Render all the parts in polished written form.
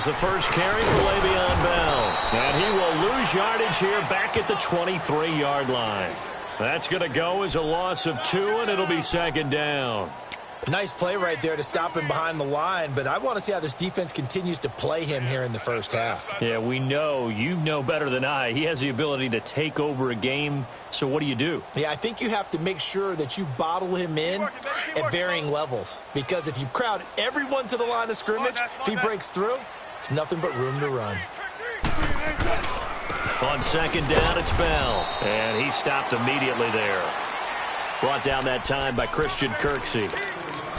is the first carry for Le'Veon Bell. And he will lose yardage here back at the 23-yard line. That's going to go as a loss of 2, and it'll be second down. Nice play right there to stop him behind the line, but I want to see how this defense continues to play him here in the first half. Yeah, we know. You know better than I. He has the ability to take over a game, so what do? Yeah, I think you have to make sure that you bottle him in at varying levels, because if you crowd everyone to the line of scrimmage, if he breaks through, it's nothing but room to run. On second down, it's Bell, and he stopped immediately there. Brought down that time by Christian Kirksey.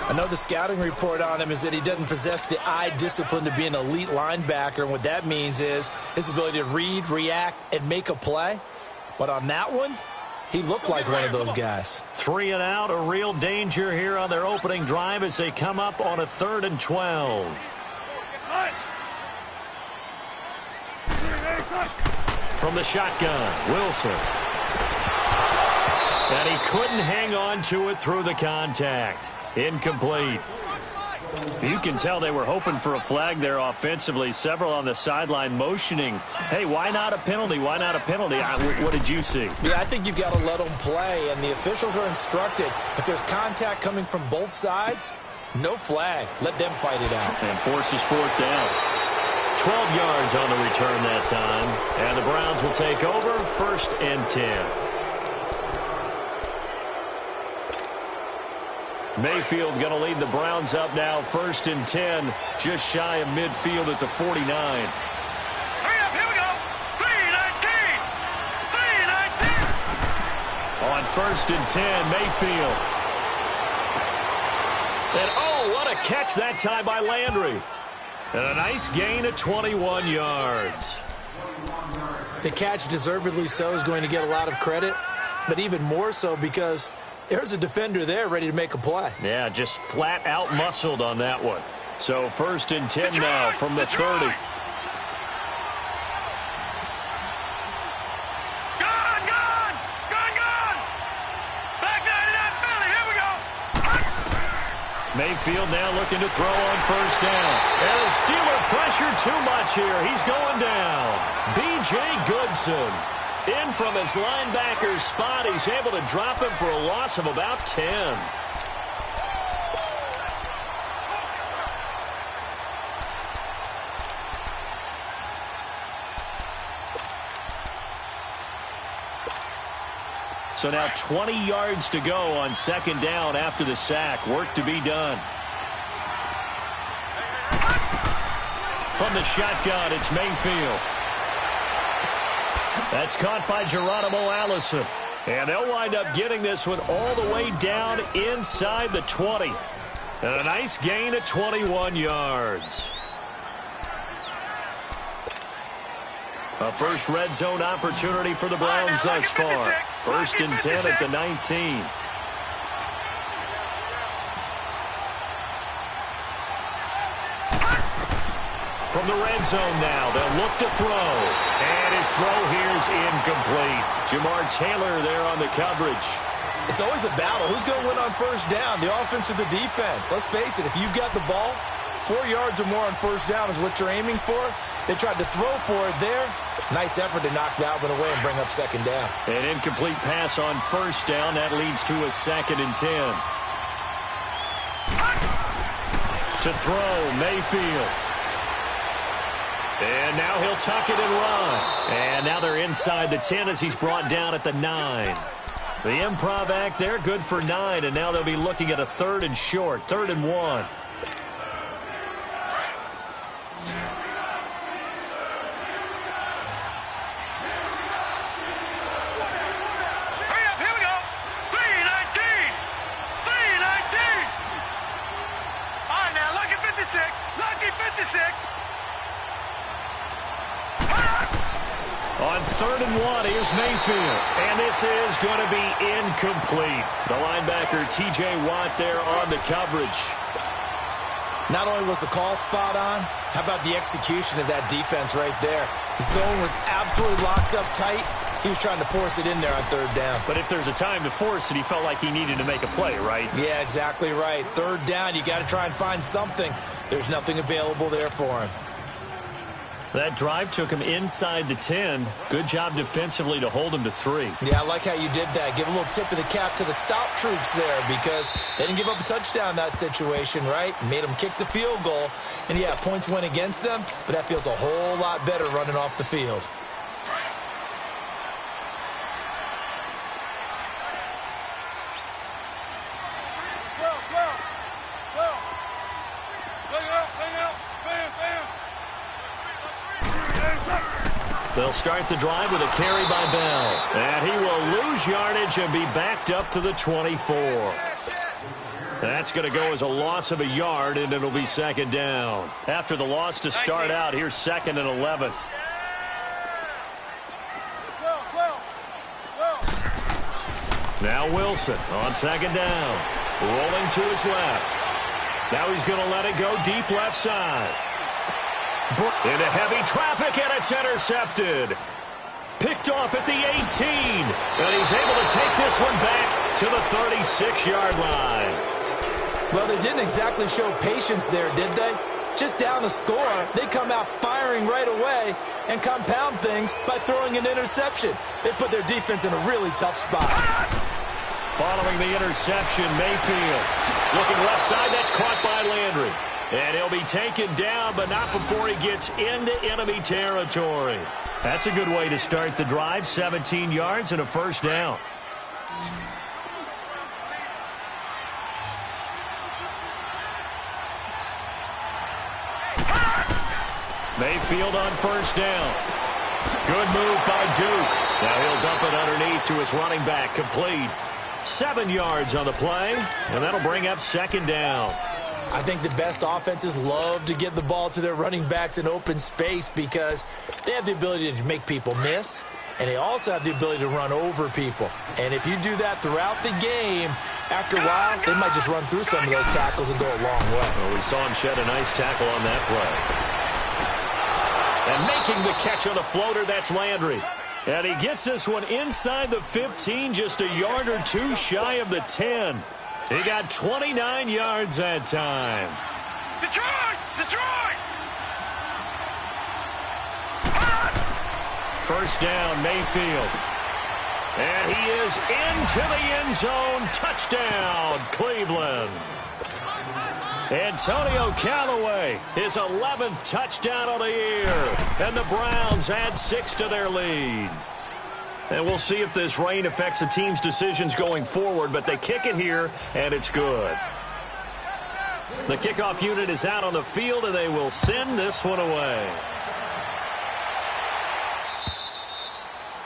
I know the scouting report on him is that he doesn't possess the eye discipline to be an elite linebacker, and what that means is his ability to read, react, and make a play. But on that one, he looked like one of those guys. 3 and out, a real danger here on their opening drive as they come up on a 3rd and 12. From the shotgun, Wilson. And he couldn't hang on to it through the contact. Incomplete. You can tell they were hoping for a flag there offensively. Several on the sideline motioning. Hey, why not a penalty? Why not a penalty? What did you see? Yeah, I think you've got to let them play, and the officials are instructed. If there's contact coming from both sides, no flag. Let them fight it out. And forces 4th down. 12 yards on the return that time. And the Browns will take over 1st and 10. Mayfield going to lead the Browns up now, 1st and 10, just shy of midfield at the 49. Hurry up, here we go. 3-19. 3-19. On 1st and 10, Mayfield. And oh, what a catch that time by Landry. And a nice gain of 21 yards. The catch, deservedly so, is going to get a lot of credit, but even more so because there's a defender there ready to make a play. Yeah, just flat out muscled on that one. So 1st and 10 now from the 30. Gone! Back 99 Philly, here we go! Mayfield now looking to throw on 1st down. And the Steeler pressure too much here. He's going down. B.J. Goodson. In from his linebacker spot, he's able to drop him for a loss of about 10. So now 20 yards to go on 2nd down after the sack. Work to be done. From the shotgun, it's Mayfield. That's caught by Geronimo Allison. And they'll wind up getting this one all the way down inside the 20. And a nice gain of 21 yards. A first red zone opportunity for the Browns thus far. 1st and 10 at the 19. From the red zone now, they'll look to throw. And his throw here is incomplete. Jamar Taylor there on the coverage. It's always a battle. Who's going to win on 1st down, the offense or the defense? Let's face it, if you've got the ball, 4 yards or more on 1st down is what you're aiming for. They tried to throw for it there. Nice effort to knock that one away and bring up 2nd down. An incomplete pass on 1st down. That leads to a 2nd and 10. To throw, Mayfield. And now he'll tuck it and run. And now they're inside the 10 as he's brought down at the 9. The improv act there, good for 9. And now they'll be looking at a 3rd and short, 3rd and 1. Hurry up, here we go. 3-19. 3-19. All right, now, lucky 56. Lucky 56. On 3rd and 1, here's Mayfield. And this is going to be incomplete. The linebacker, T.J. Watt, there on the coverage. Not only was the call spot on, how about the execution of that defense right there? The zone was absolutely locked up tight. He was trying to force it in there on 3rd down. But if there's a time to force it, he felt like he needed to make a play, right? Yeah, exactly right. 3rd down, you got to try and find something. There's nothing available there for him. That drive took him inside the 10. Good job defensively to hold him to 3. Yeah, I like how you did that. Give a little tip of the cap to the stop troops there because they didn't give up a touchdown in that situation, right? Made them kick the field goal. And, yeah, points went against them, but that feels a whole lot better running off the field. They'll start the drive with a carry by Bell. And he will lose yardage and be backed up to the 24. That's going to go as a loss of a yard, and it'll be second down. After the loss to start out, here's 2nd and 11. Now Wilson on 2nd down. Rolling to his left. Now he's going to let it go deep left side. Into heavy traffic, and it's intercepted. Picked off at the 18. And he's able to take this one back to the 36-yard line. Well, they didn't exactly show patience there, did they? Just down a score, they come out firing right away and compound things by throwing an interception. They put their defense in a really tough spot. Following the interception, Mayfield. Looking left side, that's caught by Landry. And he'll be taken down, but not before he gets into enemy territory. That's a good way to start the drive. 17 yards and a first down. Mayfield on first down. Good move by Duke. Now he'll dump it underneath to his running back. Complete. 7 yards on the play, and that'll bring up second down. I think the best offenses love to give the ball to their running backs in open space because they have the ability to make people miss, and they also have the ability to run over people. And if you do that throughout the game, after a while, they might just run through some of those tackles and go a long way. Well, we saw him shed a nice tackle on that play. And making the catch on the floater, that's Landry. And he gets this one inside the 15, just a yard or two shy of the 10. He got 29 yards that time. Detroit! Detroit! First down, Mayfield. And he is into the end zone. Touchdown, Cleveland. Antonio Callaway, his 11th touchdown of the year. And the Browns add 6 to their lead. And we'll see if this rain affects the team's decisions going forward, but they kick it here, and it's good. The kickoff unit is out on the field, and they will send this one away.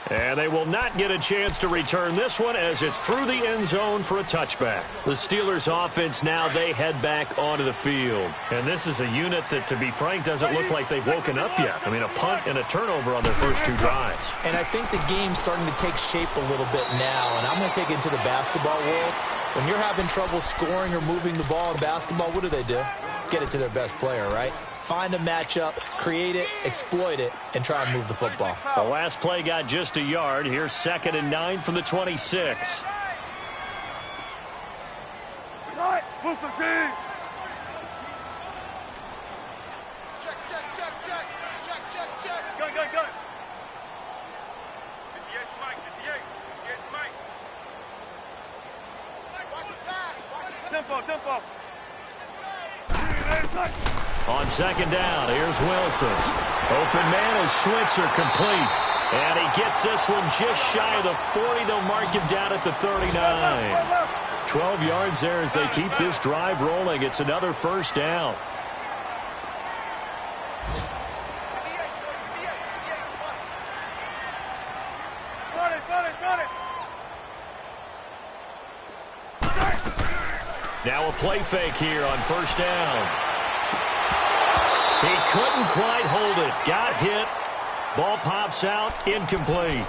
And they will not get a chance to return this one as it's through the end zone for a touchback. The Steelers offense now, they head back onto the field. And this is a unit that, to be frank, doesn't look like they've woken up yet. I mean, a punt and a turnover on their first 2 drives. And I think the game's starting to take shape a little bit now. And I'm going to take it into the basketball world. When you're having trouble scoring or moving the ball in basketball, what do? Get it to their best player, right? Find a matchup, create it, exploit it, and try and move the football. The last play got just a yard. Here's 2nd and 9 from the 26. Right, move the team! Check. Go. 58 Mike, 58 Mike. Watch the pass. Tempo. On 2nd down, here's Wilson. Open man is Switzer, complete. And he gets this one just shy of the 40. They'll mark him down at the 39. 12 yards there as they keep this drive rolling. It's another first down. Now a play fake here on first down. He couldn't quite hold it. Got hit. Ball pops out. Incomplete.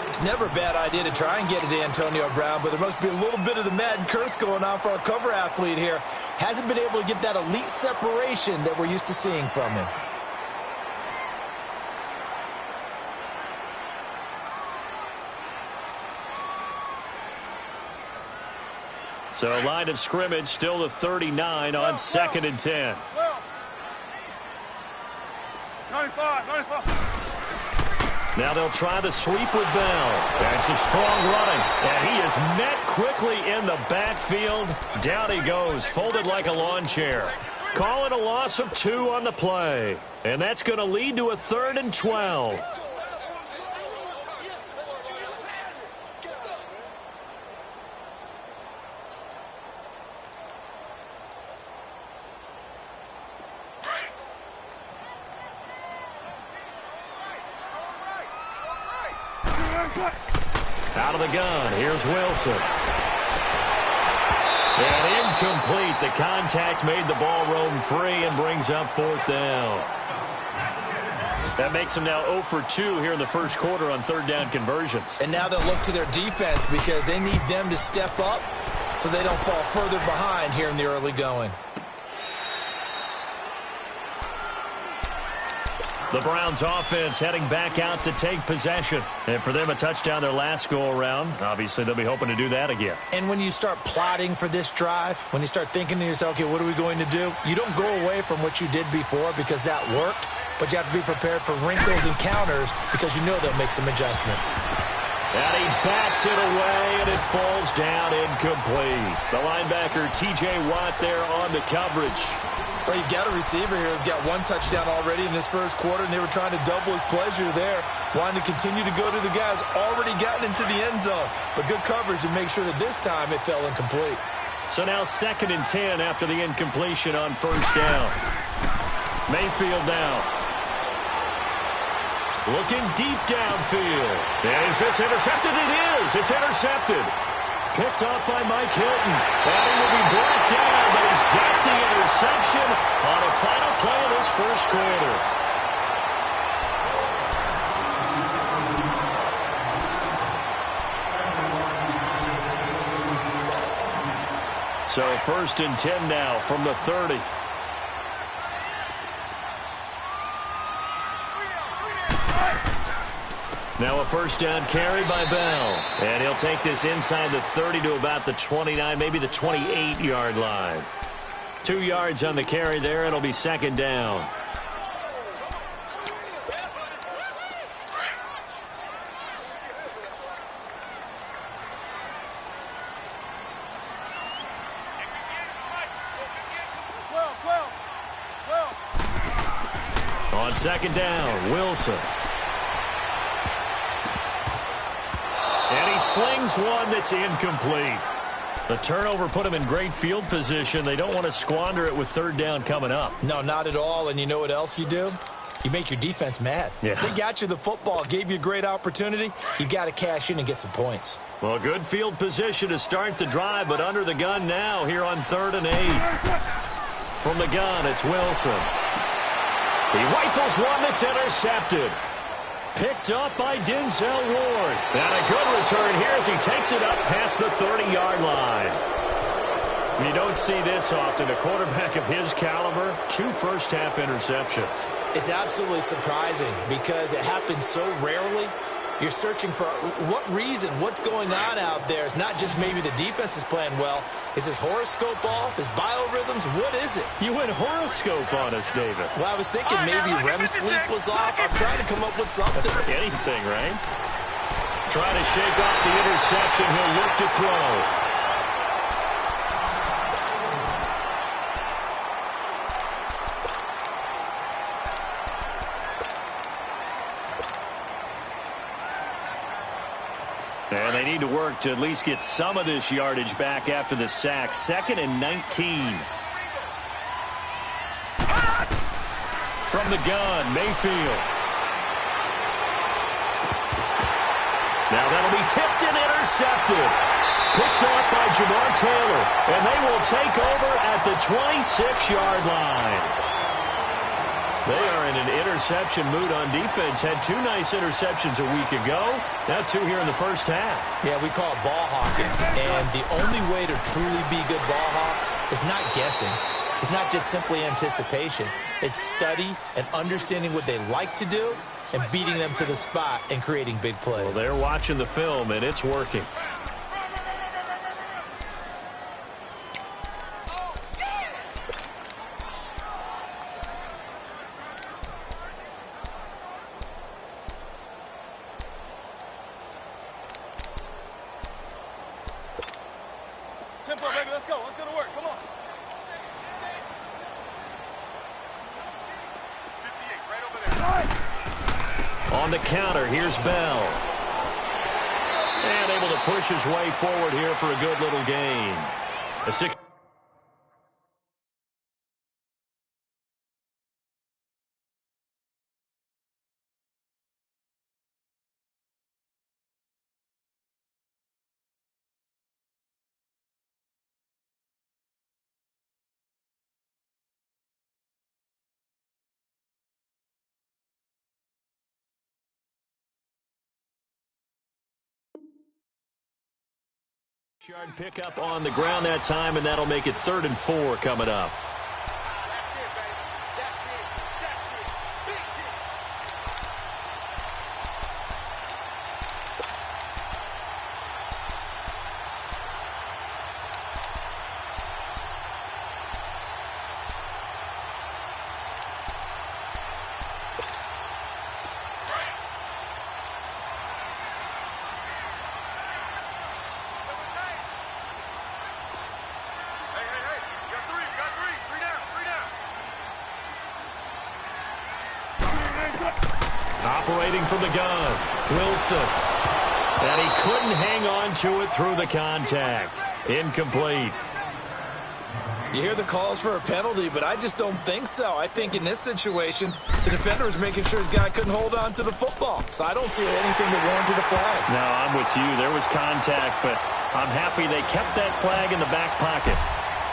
It's never a bad idea to try and get it to Antonio Brown, but there must be a little bit of the Madden curse going on for our cover athlete here. Hasn't been able to get that elite separation that we're used to seeing from him. So line of scrimmage still the 39 on 2nd and 10. Now they'll try the sweep with Bell. And some strong running. And he is met quickly in the backfield. Down he goes, folded like a lawn chair. Call it a loss of 2 on the play. And that's going to lead to a 3rd and 12. Out of the gun, here's Wilson. And incomplete. The contact made the ball roam free and brings up 4th down. That makes them now 0 for 2 here in the first quarter on 3rd down conversions. And now they'll look to their defense because they need them to step up so they don't fall further behind here in the early going. The Browns offense heading back out to take possession. And for them, a touchdown their last go-around. Obviously, they'll be hoping to do that again. And when you start plotting for this drive, when you start thinking to yourself, okay, what are we going to do? You don't go away from what you did before because that worked, but you have to be prepared for wrinkles and counters because you know they'll make some adjustments. And he backs it away, and it falls down incomplete. The linebacker, T.J. Watt, there on the coverage. Well, you've got a receiver here who's got 1 touchdown already in this first quarter, and they were trying to double his pleasure there, wanting to continue to go to the guys already gotten into the end zone. But good coverage to make sure that this time it fell incomplete. So now 2nd and 10 after the incompletion on 1st down. Mayfield now. Looking deep downfield. And is this intercepted? It is. It's intercepted. Picked off by Mike Hilton. And he will be brought down, but he's got the interception on a final play of this first quarter. So 1st and 10 now from the 30. Now a 1st down carry by Bell. And he'll take this inside the 30 to about the 29, maybe the 28-yard line. 2 yards on the carry there. It'll be 2nd down. On 2nd down, Wilson. And he slings one that's incomplete. The turnover put him in great field position. They don't want to squander it with 3rd down coming up. No, not at all. And you know what else you do? You make your defense mad. Yeah. They got you the football, gave you a great opportunity. You got to cash in and get some points. Well, good field position to start the drive, but under the gun now here on 3rd and 8. From the gun, it's Wilson. He rifles one that's intercepted. Picked up by Denzel Ward. And a good return here as he takes it up past the 30-yard line. You don't see this often. A quarterback of his caliber, 2 first-half interceptions. It's absolutely surprising because it happens so rarely. You're searching for what reason, what's going on out there. It's not just maybe the defense is playing well. Is his horoscope off? His biorhythms? What is it? You went horoscope on us, David. Well, I was thinking maybe REM sleep was off. I'm trying to come up with something. Anything, right? Trying to shake off the interception. He'll look to throw. And they need to work to at least get some of this yardage back after the sack. 2nd and 19. From the gun, Mayfield. Now that'll be tipped and intercepted. Picked off by Jamar Taylor. And they will take over at the 26-yard line. They are in an interception mood on defense. Had 2 nice interceptions a week ago. Now 2 here in the first half. Yeah, we call it ball hawking. And the only way to truly be good ball hawks is not guessing. It's not just simply anticipation. It's study and understanding what they like to do and beating them to the spot and creating big plays. Well, they're watching the film, and it's working. tempo, baby. Let's go. Let's go to work. Come on. 58, right over there. On the counter, here's Bell. And able to push his way forward here for a good little gain. A 6. Yard pickup on the ground that time, and that'll make it 3rd and 4 coming up. Operating from the gun, Wilson. And he couldn't hang on to it through the contact. Incomplete. You hear the calls for a penalty, but I just don't think so. I think in this situation, the defender was making sure his guy couldn't hold on to the football. So I don't see anything that warranted a flag. No, I'm with you. There was contact, but I'm happy they kept that flag in the back pocket.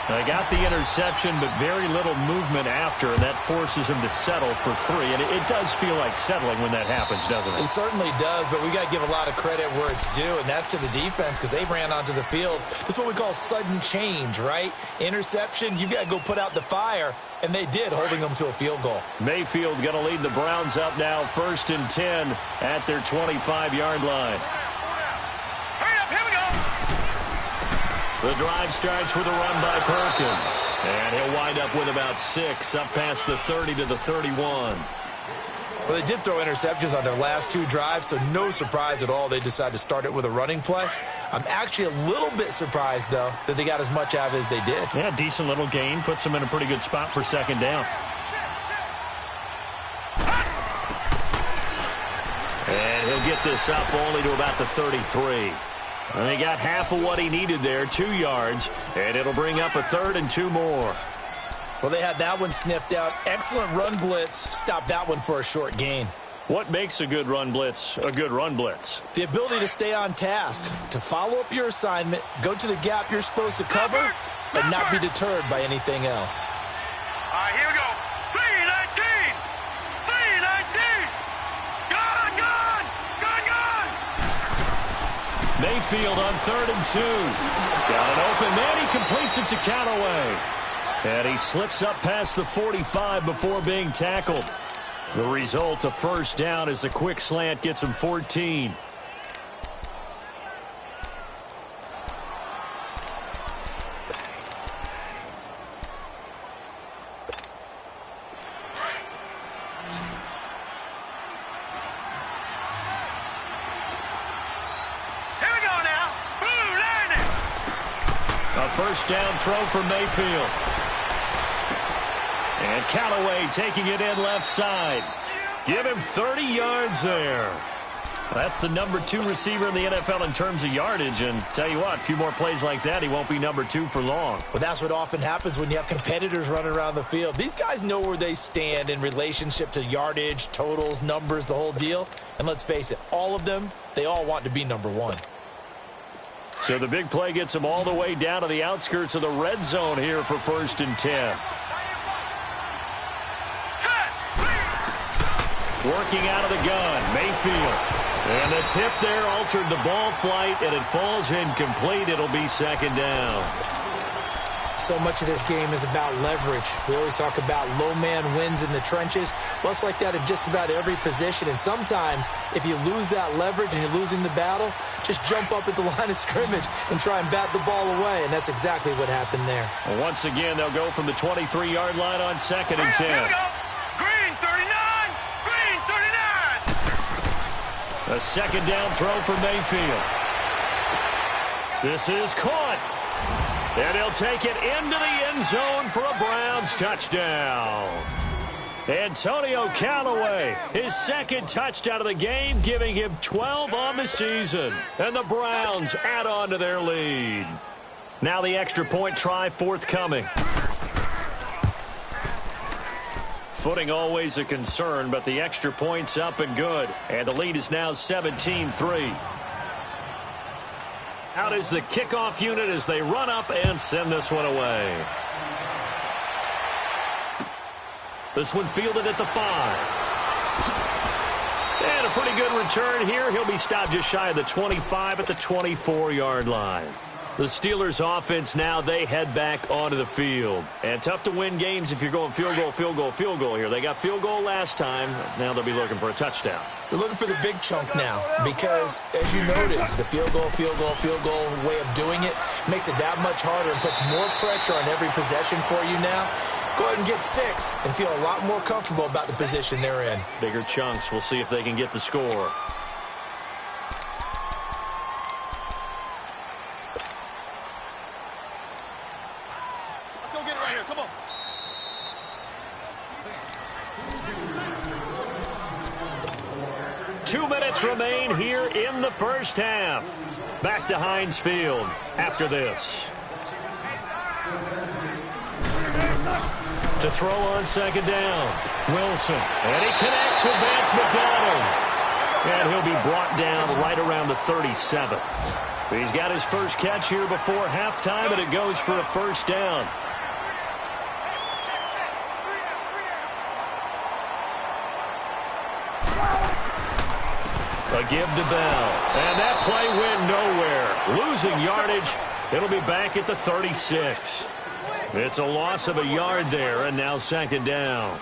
They got the interception, but very little movement after, and that forces him to settle for 3. And it does feel like settling when that happens, doesn't it? It certainly does, but we got to give a lot of credit where it's due, and that's to the defense because they ran onto the field. This is what we call sudden change, right? Interception, you got to go put out the fire, and they did, holding them to a field goal. Mayfield going to lead the Browns up now, 1st and 10 at their 25-yard line. The drive starts with a run by Perkins. And he'll wind up with about 6 up past the 30 to the 31. Well, they did throw interceptions on their last 2 drives, so no surprise at all they decided to start it with a running play. I'm actually a little bit surprised, though, that they got as much out of it as they did. Yeah, decent little gain. Puts them in a pretty good spot for 2nd down. And he'll get this up only to about the 33. And he got half of what he needed there, 2 yards, and it'll bring up a 3rd and 2 more. Well, they had that one sniffed out. Excellent run blitz. Stopped that one for a short gain. What makes a good run blitz a good run blitz? The ability to stay on task, to follow up your assignment, go to the gap you're supposed to cover, and not be deterred by anything else. All right, here we go. 319! 319! Gone, gone! Gone, gone! Mayfield on 3rd and 2. He's got an open man. He completes it to Callaway. And he slips up past the 45 before being tackled. The result, a 1st down as the quick slant gets him 14. A 1st down throw for Mayfield. And Callaway taking it in left side. Give him 30 yards there. That's the number 2 receiver in the NFL in terms of yardage. And tell you what, a few more plays like that, he won't be number 2 for long. Well, that's what often happens when you have competitors running around the field. These guys know where they stand in relationship to yardage, totals, numbers, the whole deal. And let's face it, all of them, they all want to be number 1. So the big play gets him all the way down to the outskirts of the red zone here for 1st and 10. Working out of the gun, Mayfield. And the tip there altered the ball flight, and it falls incomplete. It'll be 2nd down. So much of this game is about leverage. We always talk about low man wins in the trenches. Well, it's like that in just about every position. And sometimes, if you lose that leverage and you're losing the battle, just jump up at the line of scrimmage and try and bat the ball away. And that's exactly what happened there. Well, once again, they'll go from the 23-yard line on 2nd and 10. Here we go. Green 39. Green 39. A 2nd down throw for Mayfield. This is caught. And he'll take it into the end zone for a Browns touchdown. Antonio Callaway, his second touchdown of the game, giving him 12 on the season. And the Browns add on to their lead. Now the extra point try forthcoming. Footing always a concern, but the extra point's up and good. And the lead is now 17-3. Out is the kickoff unit as they run up and send this one away. This one fielded at the 5. And a pretty good return here. He'll be stopped just shy of the 25 at the 24-yard line. The Steelers offense now, they head back onto the field. And tough to win games if you're going field goal, field goal, field goal here. They got field goal last time. Now they'll be looking for a touchdown. They're looking for the big chunk now because, as you noted, the field goal way of doing it makes it that much harder and puts more pressure on every possession for you now. Go ahead and get 6 and feel a lot more comfortable about the position they're in. Bigger chunks. We'll see if they can get the score. Let's go get it right here. Come on. Two minutes remain here in the first half. Back to Heinz Field after this. To throw on second down, Wilson. And he connects with Vance McDonald. And he'll be brought down right around the 37. He's got his first catch here before halftime, and it goes for a first down. A give to Bell. And that play went nowhere. Losing yardage. It'll be back at the 36. It's a loss of a yard there, and now second down.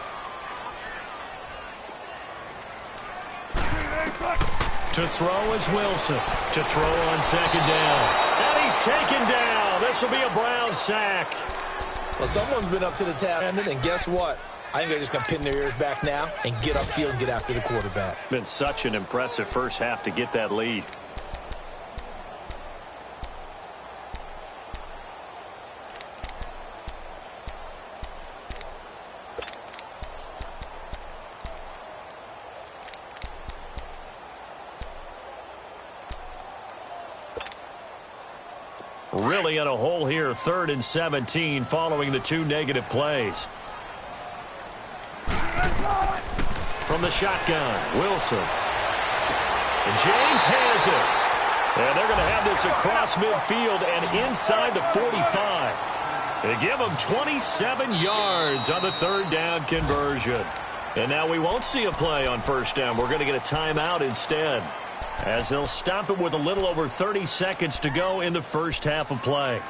To throw is Wilson. To throw on second down. And he's taken down. This will be a Browns sack. Well, someone's been up to the task, and guess what? I think they're just going to pin their ears back now and get upfield and get after the quarterback. Been such an impressive first half to get that lead. Really in a hole here, 3rd and 17 following the 2 negative plays. From the shotgun, Wilson. And James has it. And they're going to have this across midfield and inside the 45. They give them 27 yards on the 3rd down conversion. And now we won't see a play on first down. We're going to get a timeout instead, as they'll stop it with a little over 30 seconds to go in the first half of play.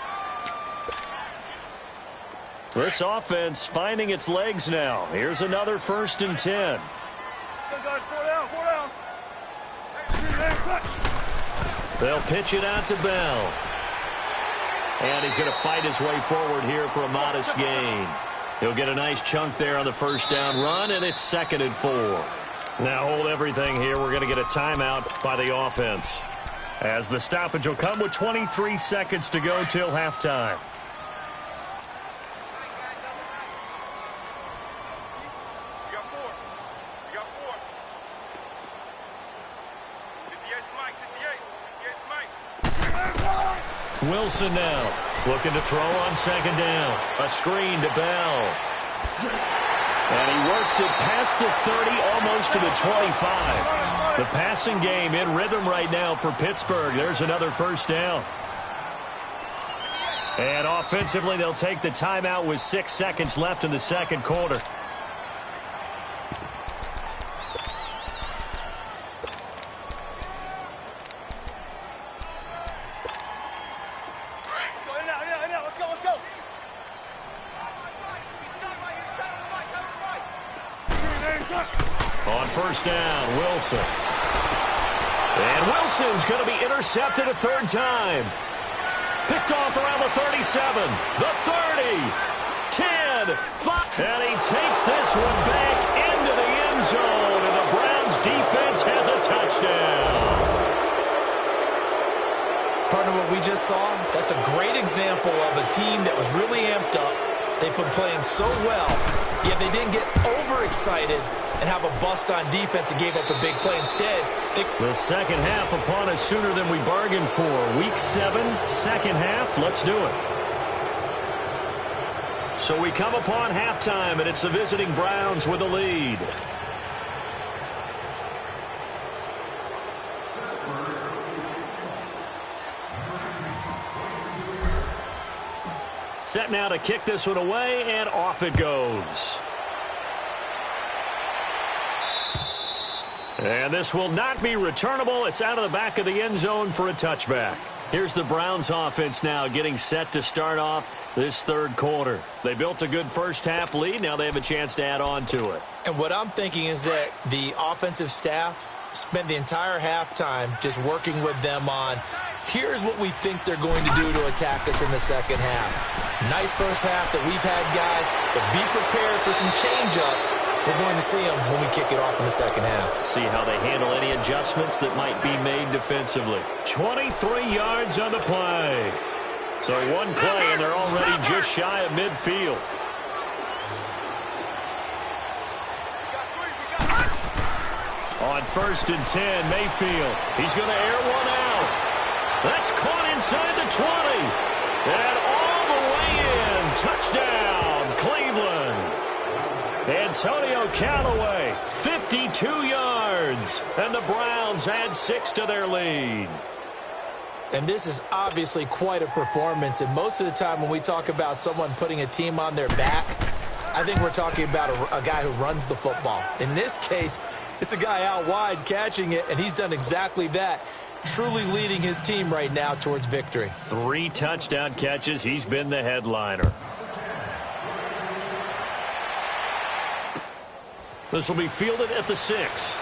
This offense finding its legs now. Here's another 1st and 10. They'll pitch it out to Bell. And he's going to fight his way forward here for a modest gain. He'll get a nice chunk there on the first down run, and it's 2nd and 4. Now hold everything here. We're going to get a timeout by the offense, as the stoppage will come with 23 seconds to go till halftime. Wilson now looking to throw on second down. A screen to Bell. And he works it past the 30, almost to the 25. The passing game in rhythm right now for Pittsburgh. There's another first down. And offensively, they'll take the timeout with 6 seconds left in the second quarter. On first down, Wilson. And Wilson's going to be intercepted a 3rd time. Picked off around the 37, the 30, 10, 5. And he takes this one back into the end zone, and the Browns defense has a touchdown. Partner, what we just saw, that's a great example of a team that was really amped up. They've been playing so well, yet they didn't get overexcited and have a bust on defense and gave up a big play. Instead, the second half upon us sooner than we bargained for. Week 7, second half. Let's do it. So we come upon halftime, and it's the visiting Browns with the lead. Set now to kick this one away, and off it goes. And this will not be returnable. It's out of the back of the end zone for a touchback. Here's the Browns offense now getting set to start off this third quarter. They built a good first half lead. Now they have a chance to add on to it. And what I'm thinking is that the offensive staff spent the entire halftime just working with them on, here's what we think they're going to do to attack us in the second half. Nice first half that we've had, guys, but be prepared for some change-ups. We're going to see them when we kick it off in the second half. See how they handle any adjustments that might be made defensively. 23 yards on the play. So one play, and they're already just shy of midfield. On 1st and 10, Mayfield. He's going to air one out. That's caught inside the 20. And all the way in. Touchdown, Cleveland. Antonio Callaway, 52 yards. And the Browns add 6 to their lead. And this is obviously quite a performance. And most of the time when we talk about someone putting a team on their back, I think we're talking about a guy who runs the football. In this case, it's a guy out wide catching it, and he's done exactly that. Truly leading his team right now towards victory. 3 touchdown catches. He's been the headliner. This will be fielded at the 6.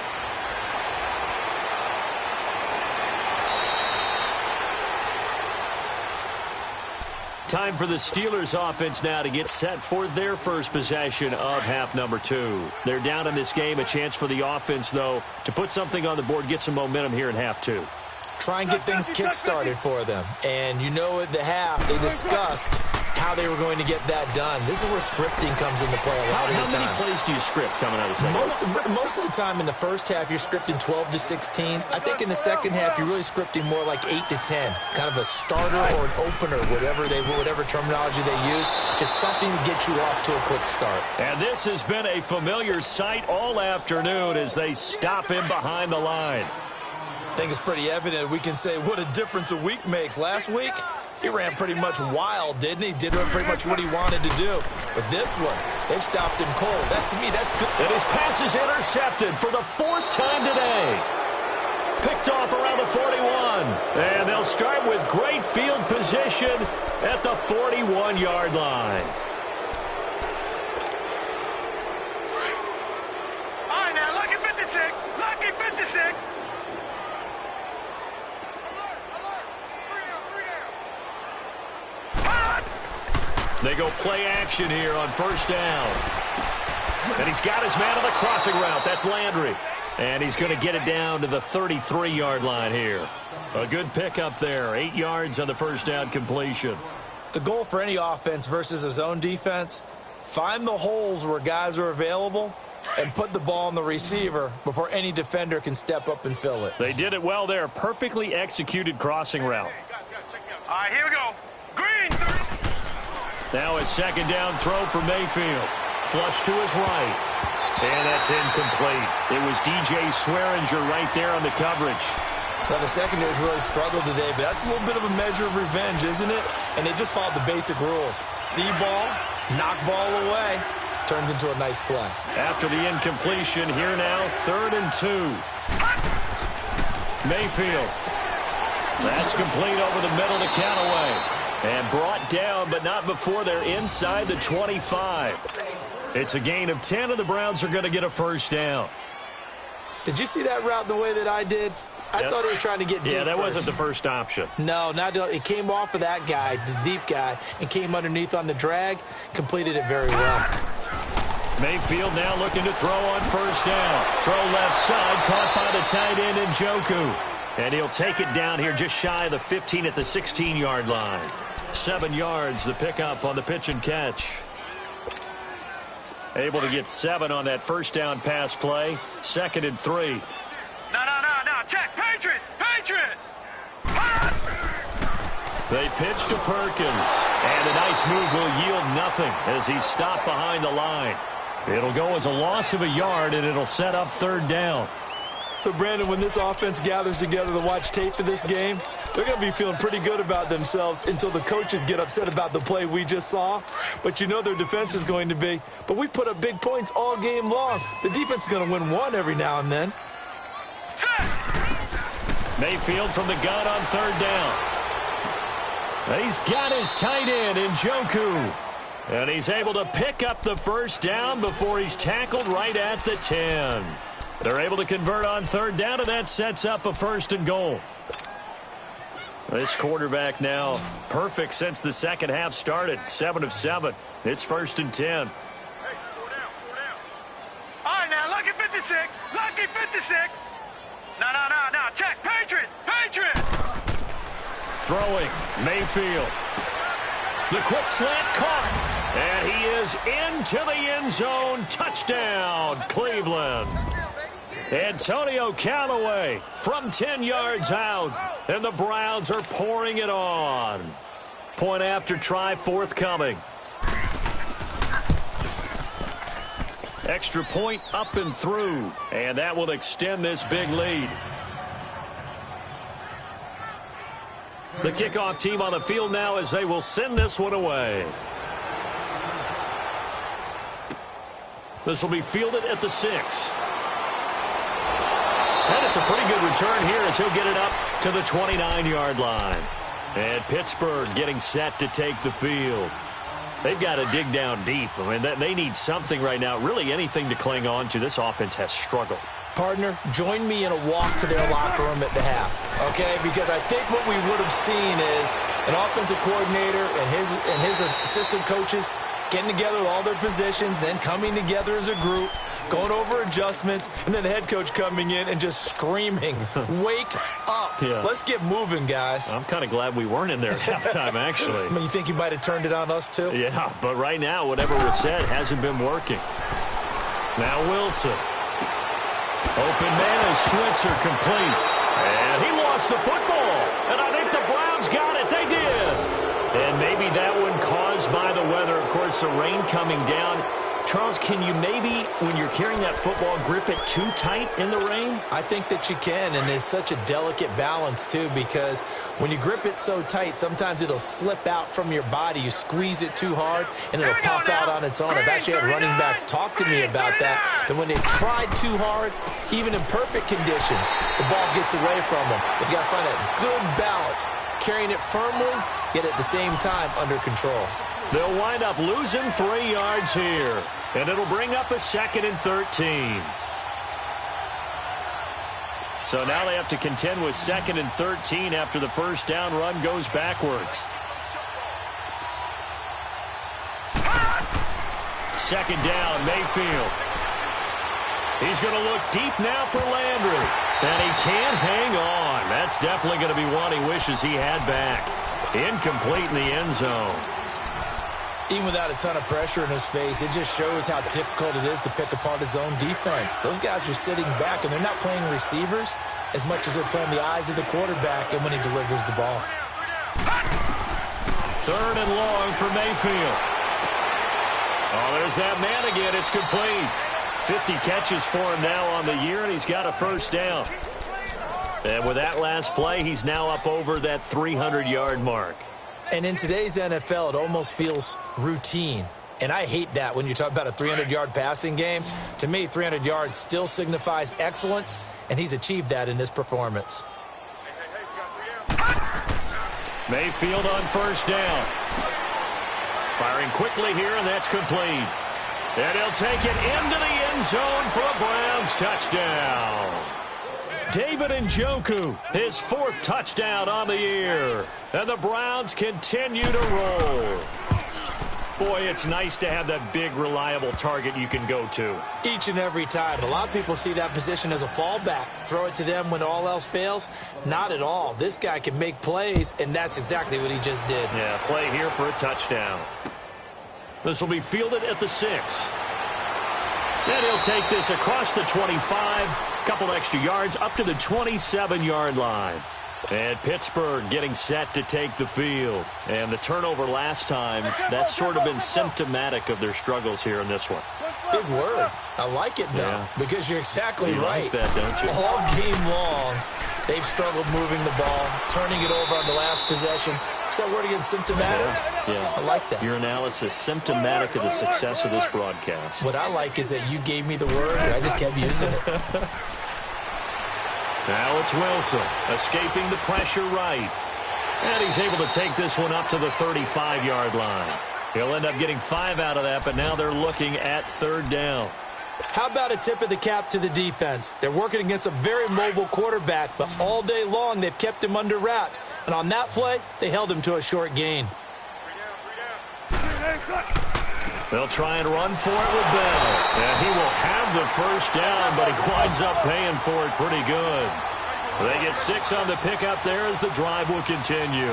Time for the Steelers offense now to get set for their first possession of half number 2. They're down in this game. A chance for the offense, though, to put something on the board, get some momentum here in half 2. Try and get things kick-started for them. And you know at the half, they discussed how they were going to get that done. This is where scripting comes into play a lot of the time. How many plays do you script coming out of the second? Most of the time in the first half, you're scripting 12 to 16. I think in the second half, you're really scripting more like 8 to 10. Kind of a starter or an opener, whatever terminology they use. Just something to get you off to a quick start. And this has been a familiar sight all afternoon as they stop him behind the line. I think it's pretty evident. We can say what a difference a week makes. Last week, he ran pretty much wild, didn't he? Did pretty much what he wanted to do. But this one, they've stopped him cold. That, to me, that's good. And his pass is intercepted for the 4th time today. Picked off around the 41. And they'll start with great field position at the 41-yard line. All right, now, lucky 56. Lucky 56. They go play action here on 1st down. And he's got his man on the crossing route. That's Landry. And he's going to get it down to the 33-yard line here. A good pickup there. 8 yards on the 1st down completion. The goal for any offense versus a zone defense, find the holes where guys are available and put the ball on the receiver before any defender can step up and fill it. They did it well there. Perfectly executed crossing route. All right, here we go. Green. Now a 2nd down throw for Mayfield. Flush to his right. And that's incomplete. It was DJ Swearinger right there on the coverage. Well, the secondary's really struggled today, but that's a little bit of a measure of revenge, isn't it? And they just followed the basic rules. See ball, knock ball away, turns into a nice play. After the incompletion, here now, 3rd and 2. Mayfield. That's complete over the middle to Callaway. And brought down, but not before they're inside the 25. It's a gain of 10, and the Browns are going to get a 1st down. Did you see that route the way that I did? I thought he was trying to get deep. Yeah, that wasn't the first option. No, it came off of that guy, the deep guy, and came underneath on the drag, completed it very well. Mayfield now looking to throw on 1st down. Throw left side, caught by the tight end Njoku. And he'll take it down here just shy of the 15 at the 16-yard line. 7 yards, the pickup on the pitch and catch. Able to get 7 on that first down pass play. 2nd and 3. No. Check. Patriot. They pitch to Perkins. And a nice move will yield nothing as he's stopped behind the line. It'll go as a loss of a yard, and it'll set up 3rd down. So, Brandon, when this offense gathers together to watch tape for this game, they're going to be feeling pretty good about themselves until the coaches get upset about the play we just saw. But you know their defense is going to be. But we put up big points all game long. The defense is going to win one every now and then. Mayfield from the gun on 3rd down. He's got his tight end in Njoku. And he's able to pick up the first down before he's tackled right at the 10. They're able to convert on 3rd down, and that sets up a 1st and goal. This quarterback now perfect since the second half started. 7 of 7. It's 1st and 10. Hey, 4 down. All right, now, lucky 56. No. Check. Patriot. Throwing, Mayfield. The quick slant caught. And he is into the end zone. Touchdown, Cleveland. Antonio Callaway from 10 yards out. And the Browns are pouring it on. Point after try forthcoming. Extra point up and through. And that will extend this big lead. The kickoff team on the field now as they will send this one away. This will be fielded at the 6. And it's a pretty good return here as he'll get it up to the 29-yard line. And Pittsburgh getting set to take the field. They've got to dig down deep. I mean, they need something right now, really anything to cling on to. This offense has struggled. Partner, join me in a walk to their locker room at the half, okay? Because I think what we would have seen is an offensive coordinator and his assistant coaches getting together with all their positions, then coming together as a group, going over adjustments, and then the head coach coming in and just screaming, wake up. Yeah. Let's get moving, guys. I'm kind of glad we weren't in there at halftime, actually. I mean, you think you might have turned it on us, too? Yeah, but right now, whatever was said hasn't been working. Now Wilson. Open man is Switzer complete. And he lost the football. And I think the Browns got it. They did. And maybe that one caused by the weather. Of course, the rain coming down. Charles, can you maybe, when you're carrying that football, grip it too tight in the rain? I think that you can, and it's such a delicate balance, too, because when you grip it so tight, sometimes it'll slip out from your body. You squeeze it too hard, and it'll pop out on its own. I've actually had running backs talk to me about that when they tried too hard, even in perfect conditions, the ball gets away from them. But you got to find that good balance, carrying it firmly, yet at the same time under control. They'll wind up losing 3 yards here. And it'll bring up a 2nd and 13. So now they have to contend with 2nd and 13 after the first down run goes backwards. 2nd down, Mayfield. He's going to look deep now for Landry. And he can't hang on. That's definitely going to be one he wishes he had back. Incomplete in the end zone. Even without a ton of pressure in his face, it just shows how difficult it is to pick apart his own defense. Those guys are sitting back, and they're not playing receivers as much as they're playing the eyes of the quarterback and when he delivers the ball. 3rd and long for Mayfield. Oh, there's that man again. It's complete. 50 catches for him now on the year, and he's got a first down. And with that last play, he's now up over that 300-yard mark. And in today's NFL, it almost feels routine. And I hate that when you talk about a 300-yard passing game. To me, 300 yards still signifies excellence, and he's achieved that in this performance. Mayfield on first down. Firing quickly here, and that's complete. And he'll take it into the end zone for a Browns touchdown. David Njoku, his 4th touchdown on the year. And the Browns continue to roll. Boy, it's nice to have that big, reliable target you can go to. Each and every time. A lot of people see that position as a fallback. Throw it to them when all else fails. Not at all. This guy can make plays, and that's exactly what he just did. Yeah, play here for a touchdown. This will be fielded at the 6. And he'll take this across the 25. Couple extra yards up to the 27-yard line. And Pittsburgh getting set to take the field. And the turnover last time, that's sort of been symptomatic of their struggles here in this one. Big word. I like it, though, because you're exactly right. You like that, don't you? All game long, they've struggled moving the ball, turning it over on the last possession. Is that word again, symptomatic? Yeah. I like that. Your analysis, symptomatic of the success of this broadcast. What I like is that you gave me the word, and I just kept using it. Now it's Wilson, escaping the pressure right. And he's able to take this one up to the 35-yard line. He'll end up getting 5 out of that, but now they're looking at 3rd down. How about a tip of the cap to the defense? They're working against a very mobile quarterback, but all day long they've kept him under wraps. And on that play, they held him to a short gain. They'll try and run for it with Bell. And he will have the first down, but he winds up paying for it pretty good. They get 6 on the pickup there as the drive will continue.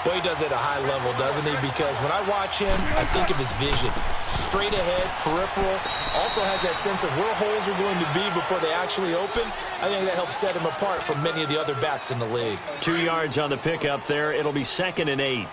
Boy, he does it at a high level, doesn't he? Because when I watch him, I think of his vision. Straight ahead, peripheral. Also has that sense of where holes are going to be before they actually open. I think that helps set him apart from many of the other backs in the league. 2 yards on the pickup there. It'll be 2nd and 8.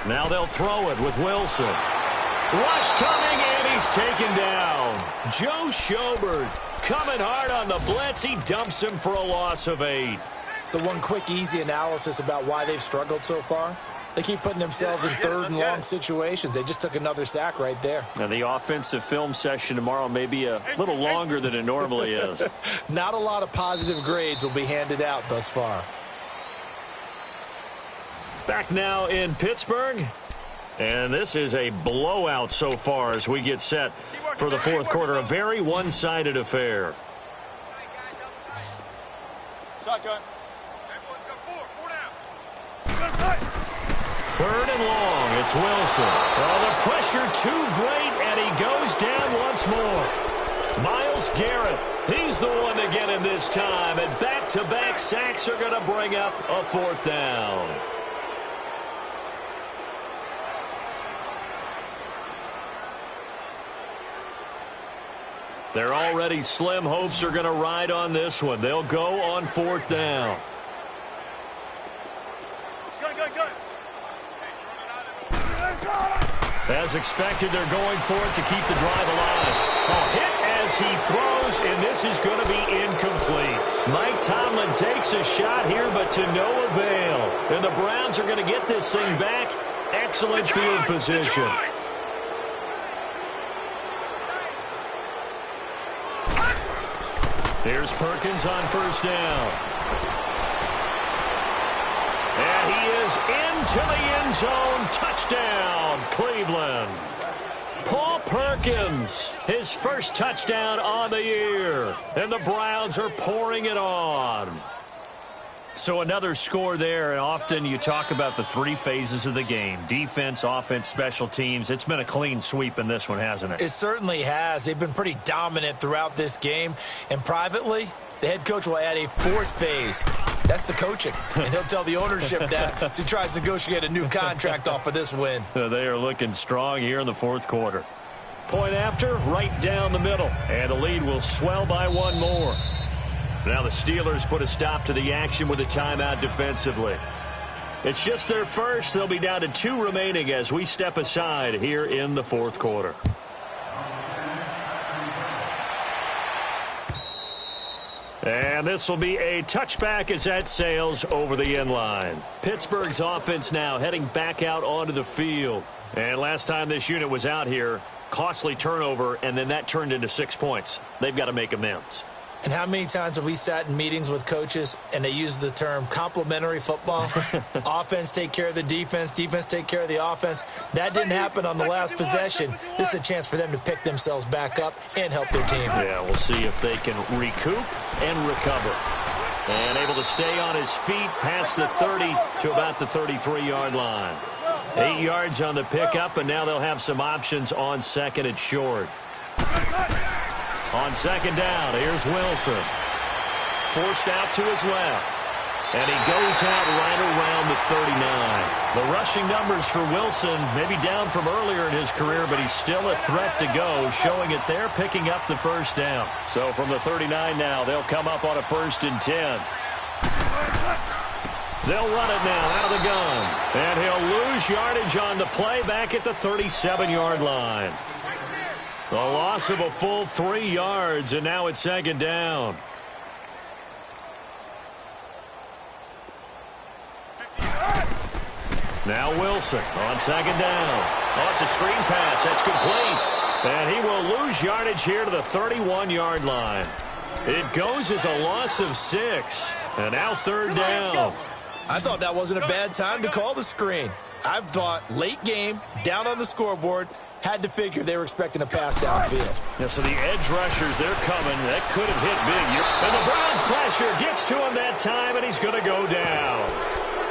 Now they'll throw it with Wilson. Rush coming, and he's taken down. Joe Schobert coming hard on the blitz. He dumps him for a loss of 8. So one quick, easy analysis about why they've struggled so far. They keep putting themselves in 3rd and long situations. They just took another sack right there. Now the offensive film session tomorrow may be a little longer than it normally is. Not a lot of positive grades will be handed out thus far. Back now in Pittsburgh. And this is a blowout so far as we get set for the 4th quarter. A very one-sided affair. Shotgun. 3rd and long. It's Wilson. Oh, the pressure too great, and he goes down once more. Myles Garrett, he's the one to get him this time. And back-to-back sacks are going to bring up a 4th down. Their already slim hopes are going to ride on this one. They'll go on 4th down. As expected, they're going for it to keep the drive alive. A hit as he throws, and this is going to be incomplete. Mike Tomlin takes a shot here, but to no avail. And the Browns are going to get this thing back. Excellent field position. Here's Perkins on 1st down. And he is into the end zone. Touchdown, Cleveland. Paul Perkins, his first touchdown on the year. And the Browns are pouring it on. So another score there, and often you talk about the 3 phases of the game. Defense, offense, special teams. It's been a clean sweep in this one, hasn't it? It certainly has. They've been pretty dominant throughout this game. And privately, the head coach will add a 4th phase. That's the coaching. And he'll tell the ownership that as he tries to negotiate a new contract off of this win. They are looking strong here in the 4th quarter. Point after, right down the middle. And the lead will swell by 1 more. Now the Steelers put a stop to the action with a timeout defensively. It's just their first. They'll be down to 2 remaining as we step aside here in the 4th quarter. And this will be a touchback as that sails over the end line. Pittsburgh's offense now heading back out onto the field. And last time this unit was out here, costly turnover, and then that turned into 6 points. They've got to make amends. And how many times have we sat in meetings with coaches and they use the term complementary football? Offense take care of the defense, defense take care of the offense. That didn't happen on the last possession. This is a chance for them to pick themselves back up and help their team. Yeah, we'll see if they can recoup and recover. And able to stay on his feet past the 30 to about the 33-yard line. 8 yards on the pickup, and now they'll have some options on second and short. On second down, here's Wilson. Forced out to his left. And he goes out right around the 39. The rushing numbers for Wilson maybe down from earlier in his career, but he's still a threat to go, showing it there, picking up the first down. So from the 39 now, they'll come up on a 1st and 10. They'll run it now out of the gun. And he'll lose yardage on the play back at the 37-yard line. The loss of a full 3 yards, and now it's second down. Now Wilson on second down. Oh, it's a screen pass. That's complete. And he will lose yardage here to the 31-yard line. It goes as a loss of 6. And now third down. I thought that wasn't a bad time to call the screen. I thought late game, down on the scoreboard, had to figure they were expecting a pass downfield. Yeah, so the edge rushers, they're coming. That could have hit big. And the Browns pressure gets to him that time, and he's going to go down.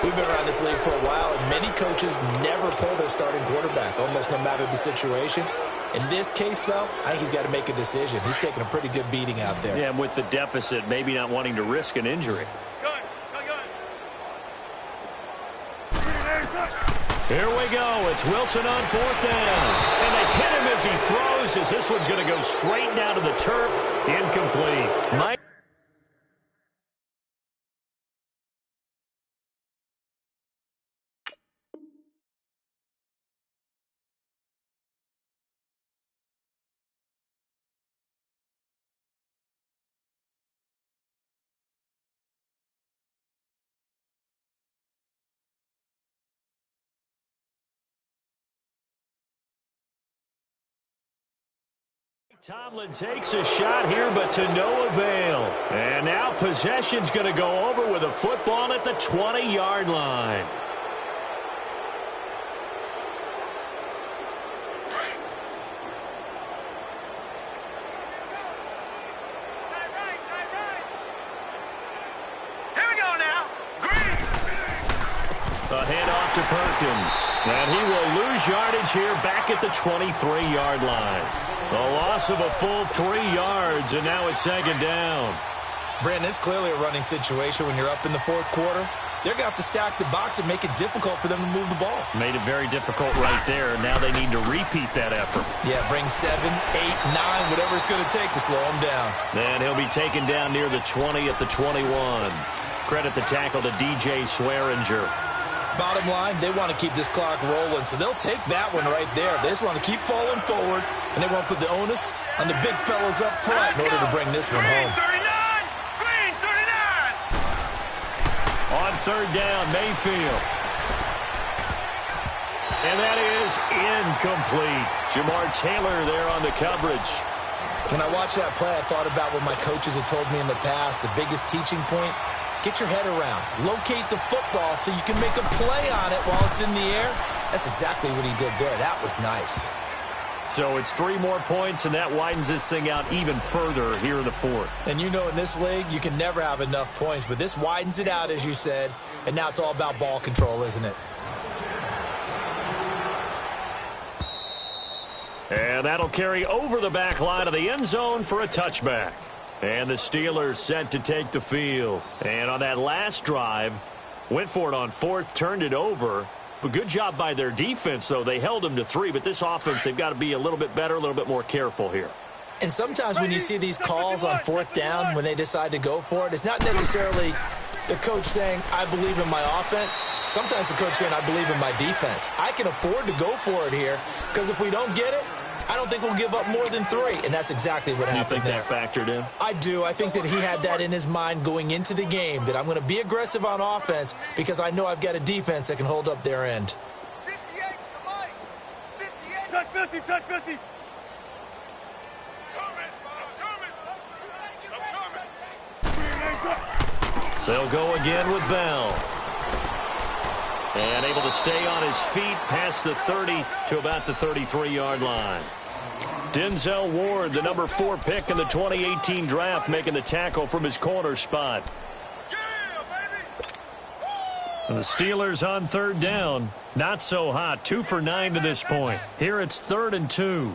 We've been around this league for a while, and many coaches never pull their starting quarterback, almost no matter the situation. In this case, though, I think he's got to make a decision. He's taking a pretty good beating out there. Yeah, and with the deficit, maybe not wanting to risk an injury. Here we go. It's Wilson on 4th down. And they hit him as he throws, as this one's going to go straight down to the turf. Incomplete. Mike. Tomlin takes a shot here, but to no avail. And now possession's going to go over with a football at the 20-yard line. Here we go now. Green. A handoff to Perkins. And he will lose yardage here back at the 23-yard line. A loss of a full 3 yards, and now it's second down. Brandon, it's clearly a running situation when you're up in the 4th quarter. They're going to have to stack the box and make it difficult for them to move the ball. Made it very difficult right there, and now they need to repeat that effort. Yeah, bring 7, 8, 9, whatever it's going to take to slow him down. And he'll be taken down near the 20 at the 21. Credit the tackle to DJ Swearinger. Bottom line, they want to keep this clock rolling, so they'll take that one right there. They just want to keep falling forward, and they want to put the onus on the big fellas up front in order to bring this one home. Green 39. On third down, Mayfield. And that is incomplete. Jamar Taylor there on the coverage. When I watched that play, I thought about what my coaches had told me in the past. The biggest teaching point, get your head around. Locate the football so you can make a play on it while it's in the air. That's exactly what he did there. That was nice. So it's 3 more points, and that widens this thing out even further here in the 4th. And you know in this league, you can never have enough points, but this widens it out, as you said, and now it's all about ball control, isn't it? And that'll carry over the back line of the end zone for a touchback. And the Steelers set to take the field. And on that last drive, went for it on 4th, turned it over. But good job by their defense, though. They held them to 3, but this offense, they've got to be a little bit better, a little bit more careful here. And sometimes when you see these calls on 4th down, when they decide to go for it, it's not necessarily the coach saying, I believe in my offense. Sometimes the coach saying, I believe in my defense. I can afford to go for it here, because if we don't get it, I don't think we'll give up more than 3, and that's exactly what happened there. You think that factored in? I do. I think that he had that in his mind going into the game, that I'm going to be aggressive on offense because I know I've got a defense that can hold up their end. 58 to Mike. 58. Check 50, check 50. They'll go again with Bell. And able to stay on his feet past the 30 to about the 33-yard line. Denzel Ward, the number 4 pick in the 2018 draft, making the tackle from his corner spot. The Steelers on third down. Not so hot. 2 for 9 to this point. Here it's 3rd and 2.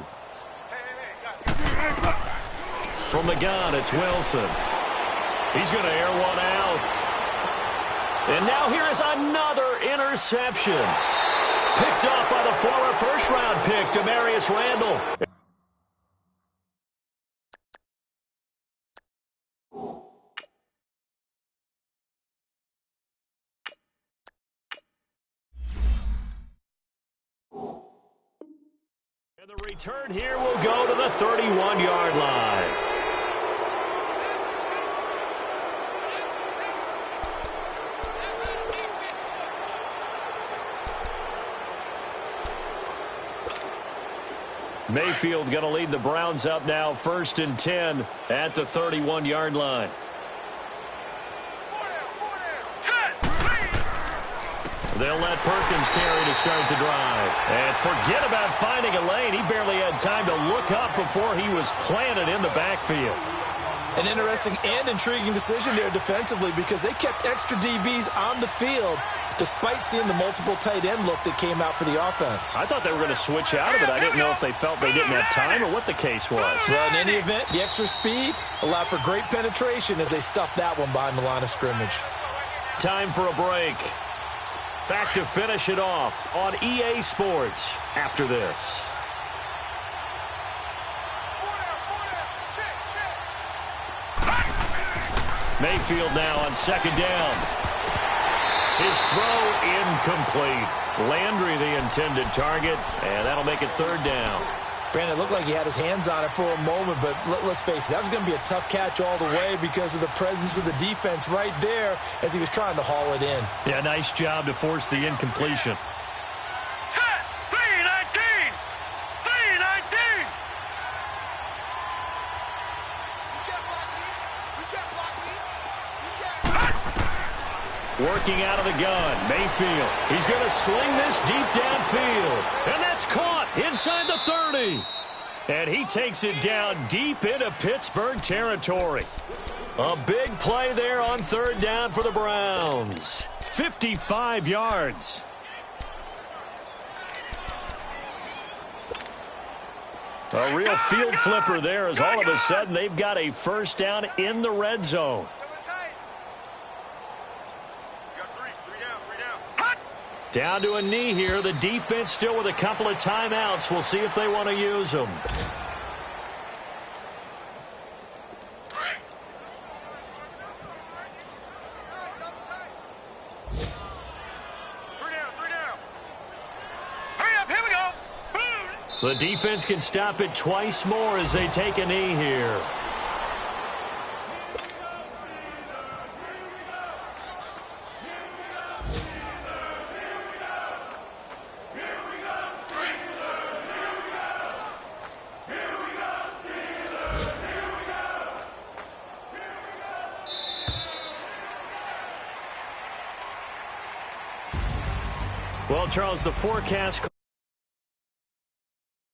From the gun, it's Wilson. He's going to air one out. And now here is another interception. Picked up by the former first-round pick, Demarius Randall. And the return here will go to the 31-yard line. Mayfield going to lead the Browns up now, 1st and 10 at the 31-yard line. They'll let Perkins carry to start the drive. And forget about finding a lane. He barely had time to look up before he was planted in the backfield. An interesting and intriguing decision there defensively because they kept extra DBs on the field despite seeing the multiple tight end look that came out for the offense. I thought they were going to switch out of it. I didn't know if they felt they didn't have time or what the case was. Well, in any event, the extra speed allowed for great penetration as they stuffed that one behind the line of scrimmage. Time for a break. Back to finish it off on EA Sports after this. Mayfield now on 2nd down. His throw incomplete. Landry the intended target, and that'll make it 3rd down. Brandon, it looked like he had his hands on it for a moment, but let's face it, that was going to be a tough catch all the way because of the presence of the defense right there as he was trying to haul it in. Yeah, nice job to force the incompletion. Set. 319. 319. Working out of the gun, Mayfield. He's going to sling this deep downfield. And that's caught inside the 30. And he takes it down deep into Pittsburgh territory. A big play there on 3rd down for the Browns. 55 yards. A real field flipper there as all of a sudden they've got a 1st down in the red zone. Down to a knee here. The defense still with a couple of timeouts. We'll see if they want to use them. Hurry up, here we go. Boom. The defense can stop it twice more as they take a knee here. Well, Charles, the forecast